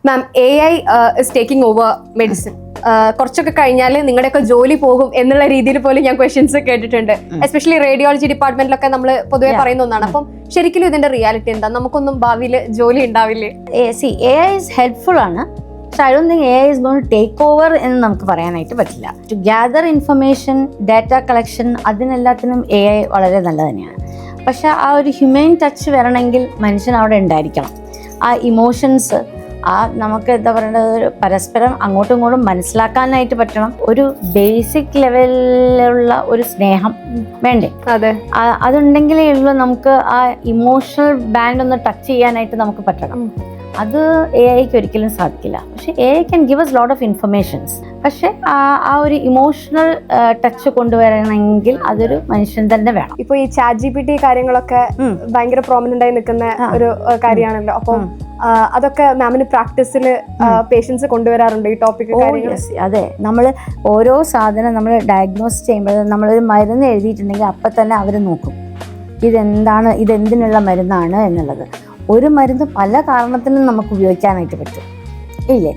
Ma'am, AI is taking over medicine. കുറച്ചൊക്കെ കഴിഞ്ഞാൽ നിങ്ങളുടെയൊക്കെ ജോലി പോകും എന്നുള്ള രീതിയിൽ പോലും ഞാൻ ക്വസ്റ്റ്യൻസ് കേട്ടിട്ടുണ്ട്. എസ്പെഷ്യലി റേഡിയോളജി ഡിപ്പാർട്ട്മെന്റിലൊക്കെ നമ്മൾ പൊതുവെ പറയുന്ന ഒന്നാണ്. അപ്പം ശരിക്കും ഇതിന്റെ റിയാലിറ്റി എന്താ? നമുക്കൊന്നും ഭാവിയിൽ ജോലി ഉണ്ടാവില്ലേ? AI is helpful ആണ്. പക്ഷെ I don't think AI is going to take over എന്ന് നമുക്ക് പറയാനായിട്ട് പറ്റില്ല. To gather information, data collection, അതിനെല്ലാത്തിനും AI വളരെ നല്ലത് തന്നെയാണ്. പക്ഷെ ആ ഒരു ഹ്യൂമൻ ടച്ച് വരണമെങ്കിൽ മനുഷ്യൻ അവിടെ ഉണ്ടായിരിക്കണം. ആ ഇമോഷൻസ്, നമുക്ക് എന്താ പറയേണ്ടത്, ഒരു പരസ്പരം അങ്ങോട്ടും ഇങ്ങോട്ടും മനസ്സിലാക്കാനായിട്ട് പറ്റണം. ഒരു ബേസിക് ലെവലിലുള്ള ഒരു സ്നേഹം വേണ്ടേ? അതെ, അതുണ്ടെങ്കിലേ ഉള്ളൂ നമുക്ക് ആ ഇമോഷണൽ ബാൻഡ് ഒന്ന് ടച്ച് ചെയ്യാനായിട്ട് നമുക്ക് പറ്റണം. അത് AIക്ക് ഒരിക്കലും സാധിക്കില്ല. പക്ഷെ AI can give us lot of informations. പക്ഷെ ആ ഒരു ഇമോഷണൽ ടച്ച് കൊണ്ടുവരണമെങ്കിൽ അതൊരു മനുഷ്യൻ തന്നെ വേണം. ഇപ്പൊ ഈ ChatGPT കാര്യങ്ങളൊക്കെ ഭയങ്കര പ്രോമിനന്റ് ആയി നിൽക്കുന്ന ഒരു കാര്യമാണല്ലോ. അപ്പം അതൊക്കെ മാമിന് പ്രാക്ടീസിൽ പേഷ്യൻസ് കൊണ്ടുവരാറുണ്ട് ഈ ടോപ്പിക്? അതെ, നമ്മൾ ഓരോ സാധനം നമ്മൾ ഡയഗ്നോസ് ചെയ്യുമ്പോൾ നമ്മളൊരു മരുന്ന് എഴുതിയിട്ടുണ്ടെങ്കിൽ അപ്പം തന്നെ അവർ നോക്കും ഇതെന്താണ്, ഇതെന്തിനുള്ള മരുന്നാണ് എന്നുള്ളത്. ഒരു മരുന്ന് പല കാരണത്തിനും നമുക്ക് ഉപയോഗിക്കാനായിട്ട് പറ്റും, ഇല്ലേ?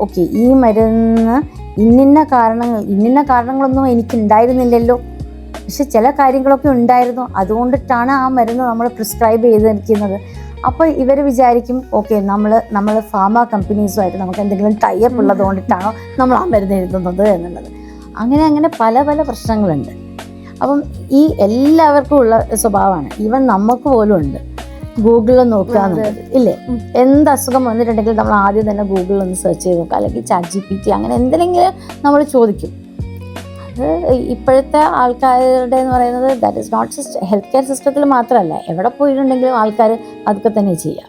ഓക്കെ, ഈ മരുന്ന് ഇന്നിന്ന കാരണങ്ങളൊന്നും എനിക്ക് ഉണ്ടായിരുന്നില്ലല്ലോ, പക്ഷെ ചില കാര്യങ്ങളൊക്കെ ഉണ്ടായിരുന്നു, അതുകൊണ്ടിട്ടാണ് ആ മരുന്ന് നമ്മൾ പ്രിസ്ക്രൈബ് ചെയ്തിരിക്കുന്നത്. അപ്പോൾ ഇവർ വിചാരിക്കും ഓക്കെ നമ്മൾ ഫാർമ കമ്പനീസുമായിട്ട് നമുക്ക് എന്തെങ്കിലും ടൈപ്പ് ഉള്ളത് കൊണ്ടിട്ടാണോ നമ്മൾ ആ മരുന്ന് എഴുതുന്നത് എന്നുള്ളത്. അങ്ങനെ പല പല പ്രശ്നങ്ങളുണ്ട്. അപ്പം ഈ എല്ലാവർക്കും ഉള്ള സ്വഭാവമാണ്, ഈവൻ നമുക്ക് പോലും ഉണ്ട്. ഗൂഗിളിൽ നോക്കുക എന്നുള്ളത്, ഇല്ലേ? എന്ത് അസുഖം വന്നിട്ടുണ്ടെങ്കിൽ നമ്മൾ ആദ്യം തന്നെ ഗൂഗിളിൽ ഒന്ന് സെർച്ച് ചെയ്ത് നോക്കുക, അല്ലെങ്കിൽ ChatGPT അങ്ങനെ എന്തെങ്കിലും നമ്മൾ ചോദിക്കും. അത് ഇപ്പോഴത്തെ ആൾക്കാരുടെ എന്ന് പറയുന്നത് that is not just health care സിസ്റ്റത്തിൽ മാത്രമല്ല, എവിടെ പോയിട്ടുണ്ടെങ്കിലും ആൾക്കാർ അതൊക്കെ തന്നെ ചെയ്യാം.